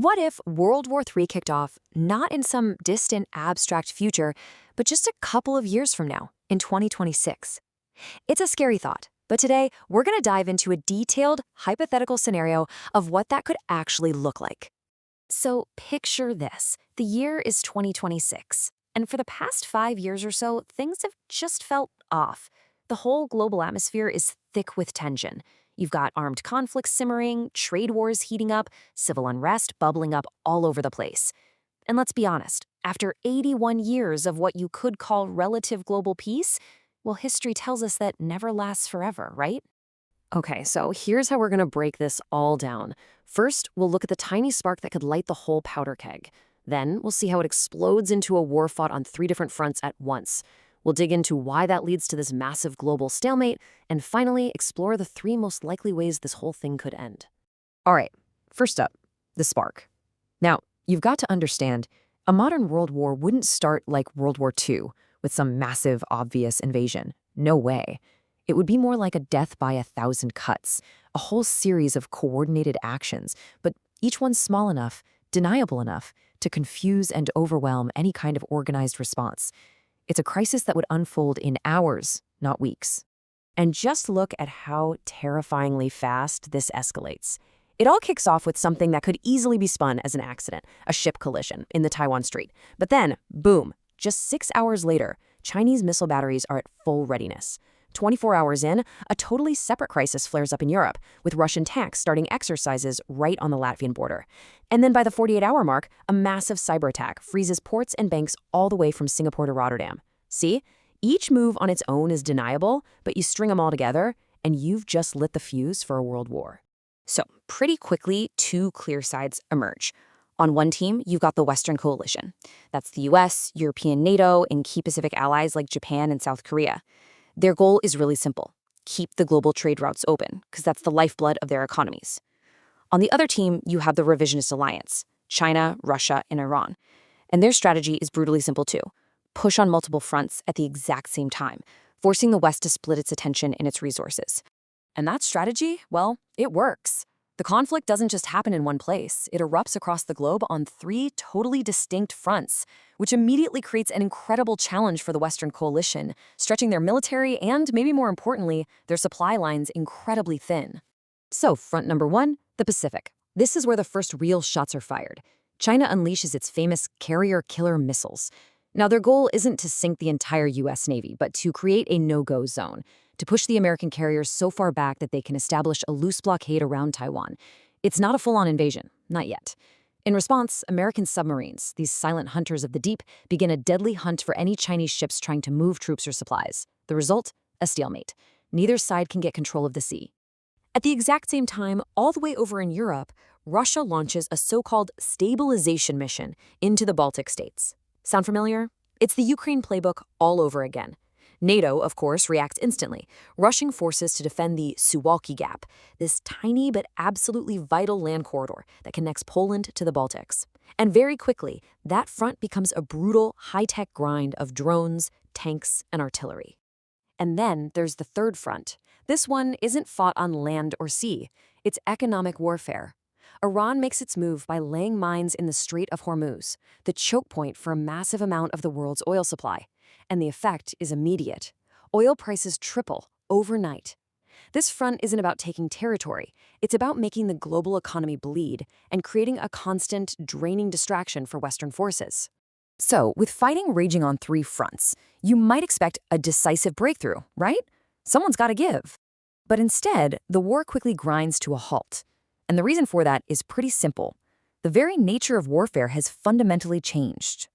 What if World War III kicked off not in some distant abstract future, but just a couple of years from now, in 2026? It's a scary thought, but today we're going to dive into a detailed, hypothetical scenario of what that could actually look like. So picture this. The year is 2026, and for the past 5 years or so, things have just felt off. The whole global atmosphere is thick with tension. You've got armed conflicts simmering, trade wars heating up, civil unrest bubbling up all over the place. And let's be honest, after 81 years of what you could call relative global peace, well, history tells us that never lasts forever, right? Okay, so here's how we're going to break this all down. First, we'll look at the tiny spark that could light the whole powder keg. Then, we'll see how it explodes into a war fought on 3 different fronts at once. We'll dig into why that leads to this massive global stalemate, and finally, explore the 3 most likely ways this whole thing could end. All right, first up, the spark. Now, you've got to understand, a modern world war wouldn't start like World War II, with some massive, obvious invasion. No way. It would be more like a death by 1,000 cuts, a whole series of coordinated actions, but each one small enough, deniable enough, to confuse and overwhelm any kind of organized response. It's a crisis that would unfold in hours, not weeks. And just look at how terrifyingly fast this escalates. It all kicks off with something that could easily be spun as an accident, a ship collision in the Taiwan Strait. But then, boom, just 6 hours later, Chinese missile batteries are at full readiness. 24 hours in, a totally separate crisis flares up in Europe, with Russian tanks starting exercises right on the Latvian border. And then by the 48-hour mark, a massive cyber attack freezes ports and banks all the way from Singapore to Rotterdam. See? Each move on its own is deniable, but you string them all together, and you've just lit the fuse for a world war. So, pretty quickly, 2 clear sides emerge. On one team, you've got the Western coalition. That's the US, European NATO, and key Pacific allies like Japan and South Korea. Their goal is really simple: keep the global trade routes open, because that's the lifeblood of their economies. On the other team, you have the revisionist alliance, China, Russia, and Iran. And their strategy is brutally simple too: push on multiple fronts at the exact same time, forcing the West to split its attention and its resources. And that strategy, well, it works. The conflict doesn't just happen in one place. It erupts across the globe on 3 totally distinct fronts, which immediately creates an incredible challenge for the Western coalition, stretching their military and, maybe more importantly, their supply lines incredibly thin. So, front number 1, the Pacific. This is where the first real shots are fired. China unleashes its famous carrier-killer missiles. Now, their goal isn't to sink the entire US Navy, but to create a no-go zone, to push the American carriers so far back that they can establish a loose blockade around Taiwan. It's not a full-on invasion, not yet. In response, American submarines, these silent hunters of the deep, begin a deadly hunt for any Chinese ships trying to move troops or supplies. The result? A stalemate. Neither side can get control of the sea. At the exact same time, all the way over in Europe, Russia launches a so-called stabilization mission into the Baltic states. Sound familiar? It's the Ukraine playbook all over again. NATO, of course, reacts instantly, rushing forces to defend the Suwalki Gap, this tiny but absolutely vital land corridor that connects Poland to the Baltics. And very quickly, that front becomes a brutal, high-tech grind of drones, tanks, and artillery. And then there's the third front. This one isn't fought on land or sea. It's economic warfare. Iran makes its move by laying mines in the Strait of Hormuz, the choke point for a massive amount of the world's oil supply. And the effect is immediate. Oil prices triple overnight. This front isn't about taking territory. It's about making the global economy bleed and creating a constant, draining distraction for Western forces. So, with fighting raging on 3 fronts, you might expect a decisive breakthrough, right? Someone's got to give. But instead, the war quickly grinds to a halt. And the reason for that is pretty simple. The very nature of warfare has fundamentally changed.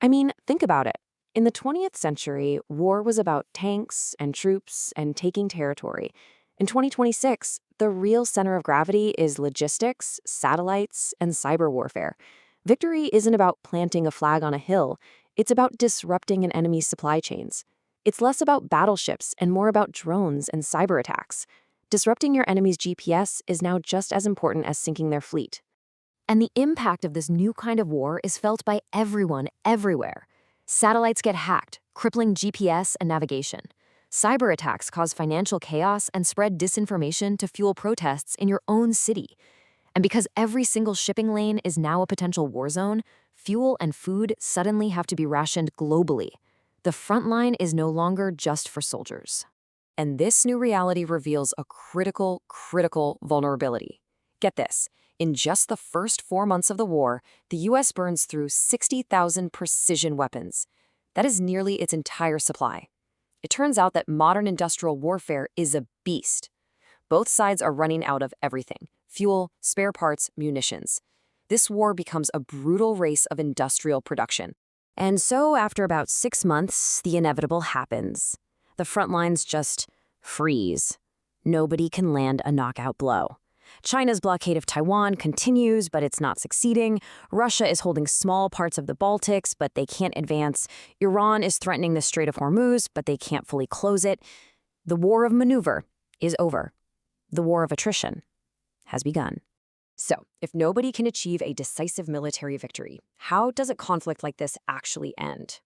I mean, think about it. In the 20th century, war was about tanks and troops and taking territory. In 2026, the real center of gravity is logistics, satellites, and cyber warfare. Victory isn't about planting a flag on a hill. It's about disrupting an enemy's supply chains. It's less about battleships and more about drones and cyber attacks. Disrupting your enemy's GPS is now just as important as sinking their fleet. And the impact of this new kind of war is felt by everyone, everywhere. Satellites get hacked, crippling GPS and navigation. Cyber attacks cause financial chaos and spread disinformation to fuel protests in your own city. And because every single shipping lane is now a potential war zone, fuel and food suddenly have to be rationed globally. The front line is no longer just for soldiers. And this new reality reveals a critical vulnerability. Get this. In just the first 4 months of the war, the U.S. burns through 60,000 precision weapons. That is nearly its entire supply. It turns out that modern industrial warfare is a beast. Both sides are running out of everything: fuel, spare parts, munitions. This war becomes a brutal race of industrial production. And so, after about 6 months, the inevitable happens. The front lines just freeze. Nobody can land a knockout blow. China's blockade of Taiwan continues, but it's not succeeding. Russia is holding small parts of the Baltics, but they can't advance. Iran is threatening the Strait of Hormuz, but they can't fully close it. The war of maneuver is over. The war of attrition has begun. So, if nobody can achieve a decisive military victory, how does a conflict like this actually end?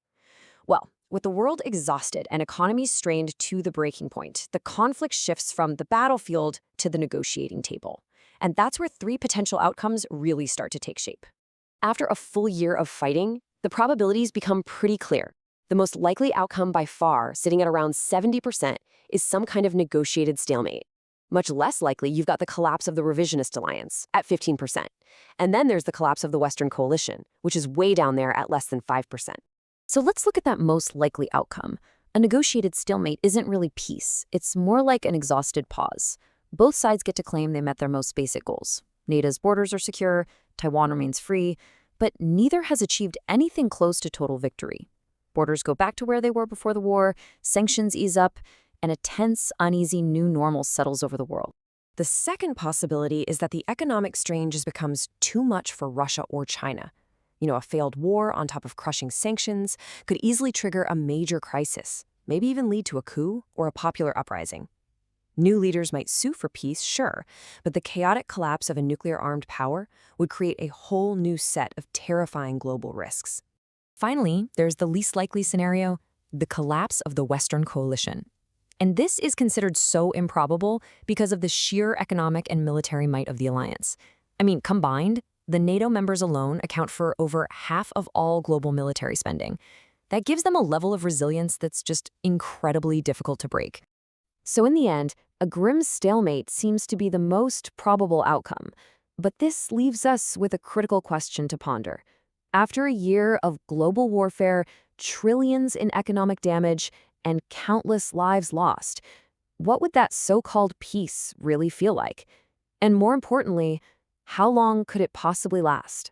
Well, with the world exhausted and economies strained to the breaking point, the conflict shifts from the battlefield to the negotiating table. And that's where three potential outcomes really start to take shape. After a full year of fighting, the probabilities become pretty clear. The most likely outcome by far, sitting at around 70%, is some kind of negotiated stalemate. Much less likely, you've got the collapse of the revisionist alliance at 15%. And then there's the collapse of the Western coalition, which is way down there at less than 5%. So let's look at that most likely outcome. A negotiated stalemate isn't really peace. It's more like an exhausted pause. Both sides get to claim they met their most basic goals. NATO's borders are secure, Taiwan remains free, but neither has achieved anything close to total victory. Borders go back to where they were before the war, sanctions ease up, and a tense, uneasy new normal settles over the world. The second possibility is that the economic strain just becomes too much for Russia or China. A failed war on top of crushing sanctions could easily trigger a major crisis, maybe even lead to a coup or a popular uprising. New leaders might sue for peace, sure, but the chaotic collapse of a nuclear-armed power would create a whole new set of terrifying global risks. Finally, there's the least likely scenario, the collapse of the Western coalition. And this is considered so improbable because of the sheer economic and military might of the alliance. Combined, the NATO members alone account for over half of all global military spending. That gives them a level of resilience that's just incredibly difficult to break. So in the end, a grim stalemate seems to be the most probable outcome. But this leaves us with a critical question to ponder. After a year of global warfare, trillions in economic damage, and countless lives lost, what would that so-called peace really feel like? And more importantly, how long could it possibly last?